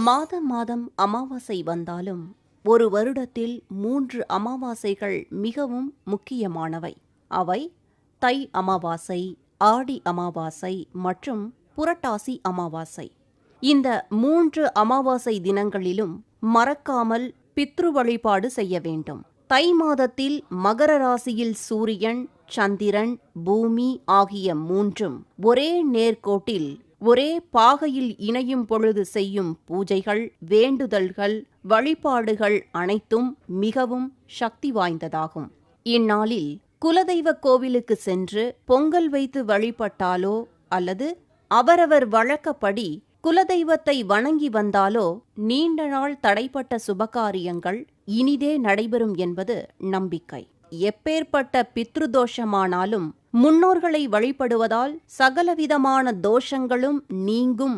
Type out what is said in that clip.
மாதம் மாதம் அமாவாசை வந்தாலும் ஒரு வருடத்தில் 3 அமாவாசைகள் மிகவும் முக்கியமானவை. அவை தை அமாவாசை, ஆடி அமாவாசை மற்றும் புரட்டாசி அமாவாசை. இந்த 3 அமாவாசை தினங்களிலும் மறக்காமல் பித்ரு வழிபாடு செய்ய வேண்டும். தை மாதத்தில் மகர ராசியில் சூரியன், சந்திரன், பூமி ஆகிய மூன்றும் ஒரே நேர்கோட்டில் ஒரே பாகையில் இணையும் பொழுது செய்யும் பூஜைகள், வேண்டுதல்கள், வழிபாடுகள் அனைத்தும் மிகவும் சக்தி வாய்ந்ததாகும். இந்நாளில் குலதெய்வ கோவிலுக்கு சென்று பொங்கல் வைத்து வழிபட்டாலோ அல்லது அவரவர் வழக்கப்படி குலதெய்வத்தை வணங்கி வந்தாலோ நீண்ட நாள் தடைப்பட்ட சுபகாரியங்கள் இனிதே நடைபெறும் என்பது நம்பிக்கை. எப்பேற்பட்ட பித்ருதோஷமானாலும் முன்னோர்களை வழிபடுவதால் சகலவிதமான தோஷங்களும் நீங்கும்